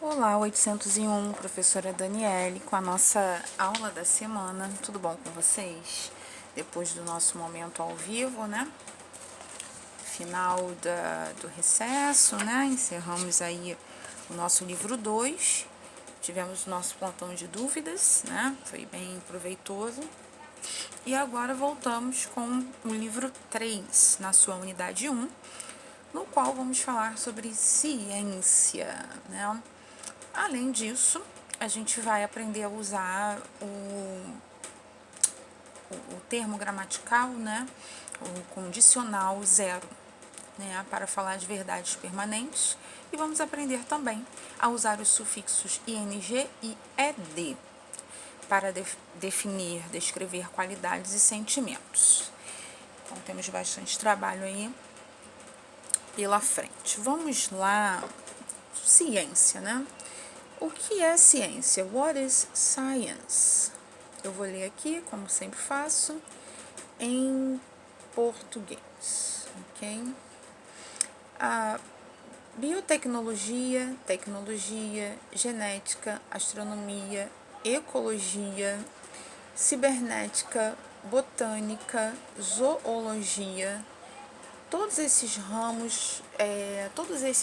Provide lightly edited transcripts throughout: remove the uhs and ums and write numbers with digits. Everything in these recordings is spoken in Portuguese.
Olá, 801, professora Daniele, com a nossa aula da semana. Tudo bom com vocês? Depois do nosso momento ao vivo, né? Final do recesso, né? Encerramos aí o nosso livro 2. Tivemos o nosso plantão de dúvidas, né? Foi bem proveitoso. E agora voltamos com o livro 3, na sua unidade 1, no qual vamos falar sobre ciência, né? Além disso, a gente vai aprender a usar o termo gramatical, né? O condicional zero, né? Para falar de verdades permanentes. E vamos aprender também a usar os sufixos ing e ed para definir, descrever qualidades e sentimentos. Então, temos bastante trabalho aí pela frente. Vamos lá. Ciência, né? O que é ciência? What is science? Eu vou ler aqui, como sempre faço, em português, ok? A biotecnologia, tecnologia, genética, astronomia, ecologia, cibernética, botânica, zoologia, todos esses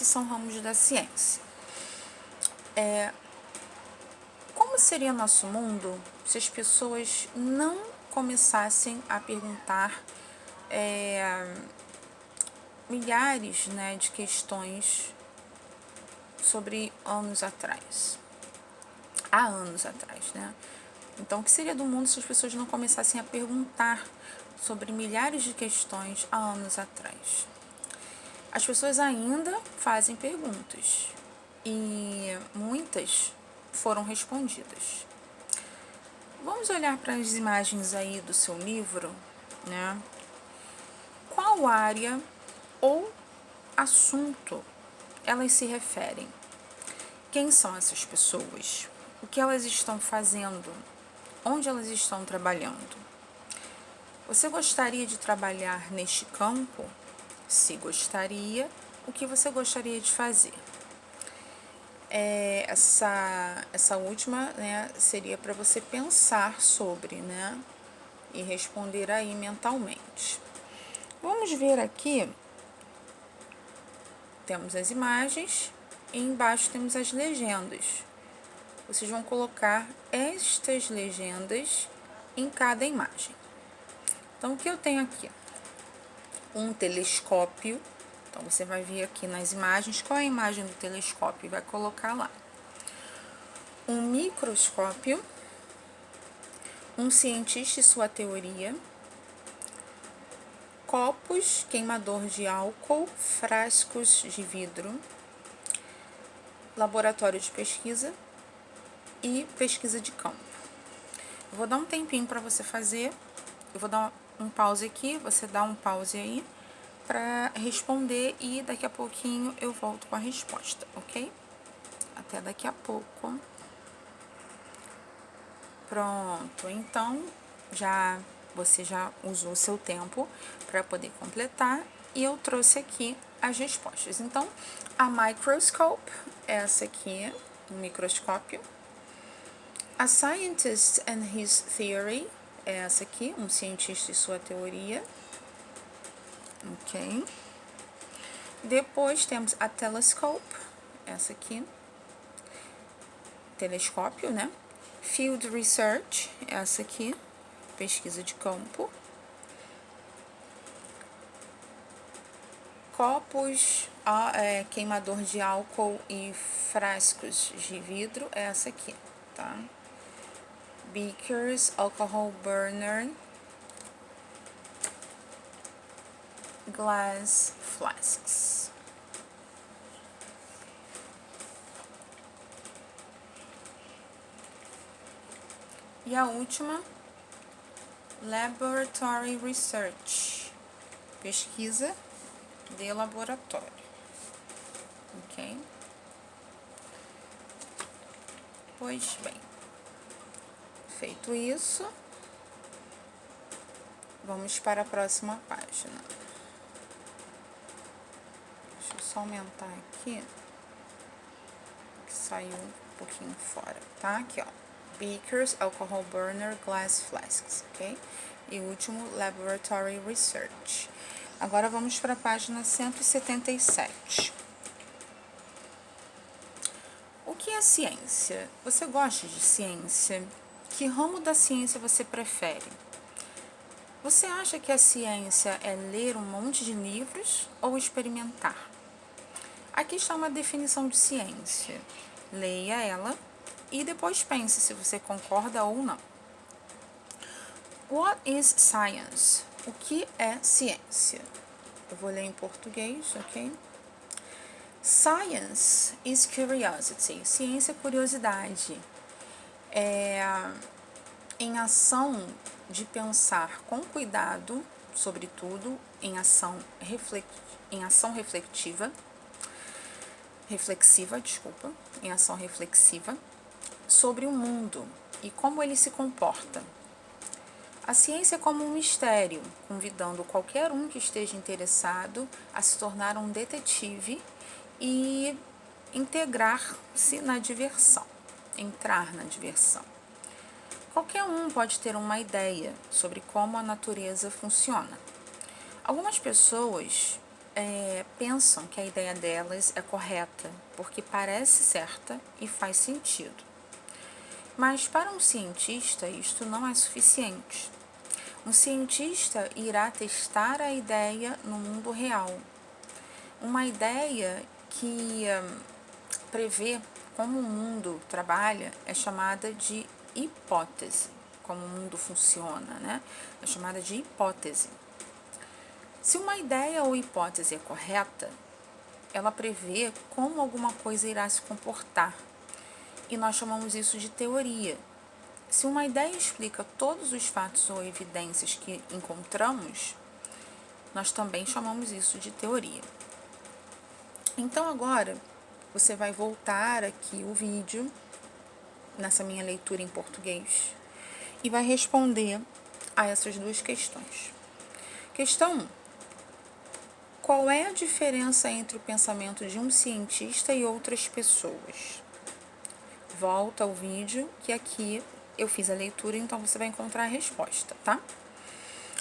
são ramos da ciência. Como seria nosso mundo se as pessoas não começassem a perguntar milhares, né, de questões sobre anos atrás? Há anos atrás, né? Então, o que seria do mundo se as pessoas não começassem a perguntar sobre milhares de questões há anos atrás? As pessoas ainda fazem perguntas e muitas foram respondidas. Vamos olhar para as imagens aí do seu livro, né? Qual área ou assunto elas se referem? Quem são essas pessoas? O que elas estão fazendo? Onde elas estão trabalhando? Você gostaria de trabalhar neste campo? Se gostaria, o que você gostaria de fazer? Essa última, né, seria para você pensar sobre, né, e responder aí mentalmente. Vamos ver aqui, temos as imagens e embaixo temos as legendas. Vocês vão colocar estas legendas em cada imagem. Então, o que eu tenho aqui? Um telescópio. Então, você vai ver aqui nas imagens qual é a imagem do telescópio e vai colocar lá. Um microscópio, um cientista e sua teoria, copos, queimador de álcool, frascos de vidro, laboratório de pesquisa e pesquisa de campo. Eu vou dar um tempinho para você fazer, eu vou dar um pause aqui, você dá um pause aí para responder e daqui a pouquinho eu volto com a resposta, ok? Até daqui a pouco. Pronto, então você já usou seu tempo para poder completar e eu trouxe aqui as respostas. Então, a microscope, essa aqui, um microscópio. A scientist and his theory, essa aqui, um cientista e sua teoria. Ok. Depois temos a telescope, essa aqui, telescópio, né? Field research, essa aqui, pesquisa de campo. Copos, queimador de álcool e frascos de vidro, essa aqui, tá? Beakers, alcohol burner, glass flasks. E a última, laboratory research, pesquisa de laboratório, ok? Pois bem, feito isso, vamos para a próxima página. Deixa eu só aumentar aqui, saiu um pouquinho fora, tá? Aqui, ó. Beakers, alcohol burner, glass flasks, ok? E o último, laboratory research. Agora vamos para a página 177. O que é ciência? Você gosta de ciência? Que ramo da ciência você prefere? Você acha que a ciência é ler um monte de livros ou experimentar? Aqui está uma definição de ciência. Leia ela e depois pense se você concorda ou não. What is science? O que é ciência? Eu vou ler em português, ok? Science is curiosity. Ciência é curiosidade. É em ação de pensar com cuidado sobre tudo, em ação reflexiva, sobre o mundo e como ele se comporta. A ciência é como um mistério, convidando qualquer um que esteja interessado a se tornar um detetive e integrar-se na diversão, entrar na diversão. Qualquer um pode ter uma ideia sobre como a natureza funciona. Algumas pessoas pensam que a ideia delas é correta, porque parece certa e faz sentido. Mas para um cientista, isto não é suficiente. Um cientista irá testar a ideia no mundo real. Uma ideia que prevê como o mundo trabalha é chamada de hipótese. Como o mundo funciona, né? É chamada de hipótese. Se uma ideia ou hipótese é correta, ela prevê como alguma coisa irá se comportar. E nós chamamos isso de teoria. Se uma ideia explica todos os fatos ou evidências que encontramos, nós também chamamos isso de teoria. Então agora você vai voltar aqui o vídeo, nessa minha leitura em português, e vai responder a essas duas questões. Questão 1. Qual é a diferença entre o pensamento de um cientista e outras pessoas? Volta ao vídeo, que aqui eu fiz a leitura, então você vai encontrar a resposta, tá?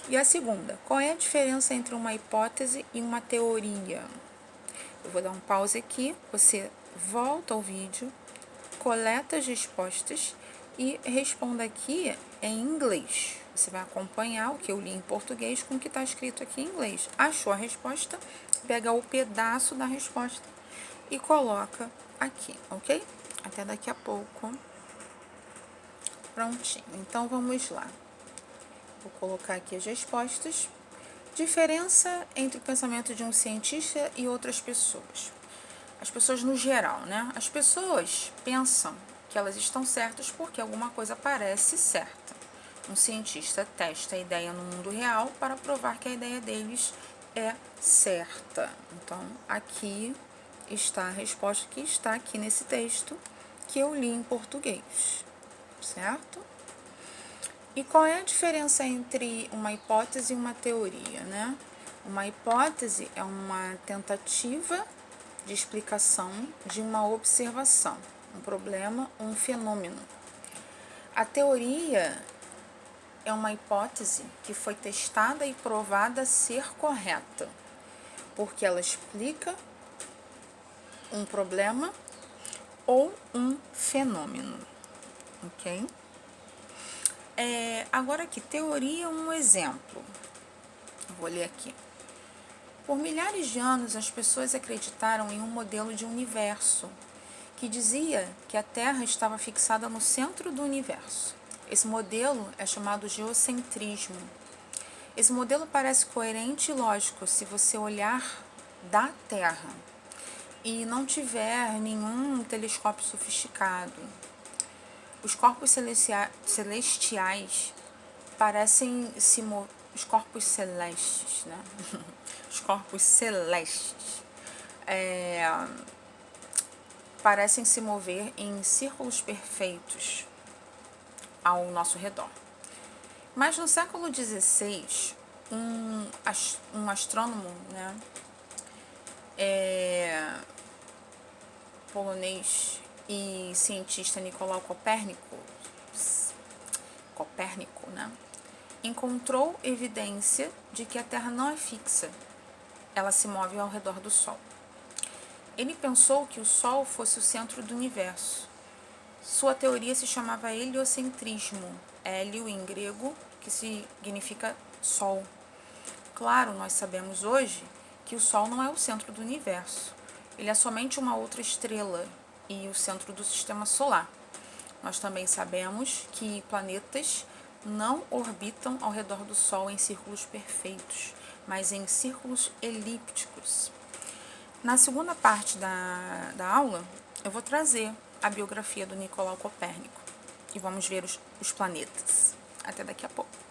E a segunda, qual é a diferença entre uma hipótese e uma teoria? Eu vou dar um pause aqui, você volta ao vídeo, coleta as respostas e responda aqui em inglês. Você vai acompanhar o que eu li em português com o que está escrito aqui em inglês. Achou a resposta? Pega o pedaço da resposta e coloca aqui, ok? Até daqui a pouco. Prontinho. Então, vamos lá. Vou colocar aqui as respostas. Diferença entre o pensamento de um cientista e outras pessoas. As pessoas no geral, né? As pessoas pensam que elas estão certas porque alguma coisa parece certa. Um cientista testa a ideia no mundo real para provar que a ideia deles é certa. Então, aqui está a resposta que está aqui nesse texto que eu li em português, certo? E qual é a diferença entre uma hipótese e uma teoria, né? Uma hipótese é uma tentativa de explicação de uma observação, um problema ou um fenômeno. A teoria é uma hipótese que foi testada e provada ser correta, porque ela explica um problema ou um fenômeno, ok? Agora aqui, teoria é um exemplo. Vou ler aqui. Por milhares de anos, as pessoas acreditaram em um modelo de universo que dizia que a Terra estava fixada no centro do universo. Esse modelo é chamado geocentrismo. Esse modelo parece coerente e lógico se você olhar da Terra e não tiver nenhum telescópio sofisticado. Os corpos celestiais parecem se mover. Os corpos celestes, né? Os corpos celestes parecem se mover em círculos perfeitos ao nosso redor. Mas no século XVI, um astrônomo, né, polonês, e cientista Nicolau Copérnico, né, encontrou evidência de que a Terra não é fixa, ela se move ao redor do Sol. Ele pensou que o Sol fosse o centro do universo. Sua teoria se chamava heliocentrismo, hélio em grego, que significa Sol. Claro, nós sabemos hoje que o Sol não é o centro do universo. Ele é somente uma outra estrela e o centro do sistema solar. Nós também sabemos que planetas não orbitam ao redor do Sol em círculos perfeitos, mas em círculos elípticos. Na segunda parte da aula, eu vou trazer a biografia do Nicolau Copérnico e vamos ver os planetas. Até daqui a pouco.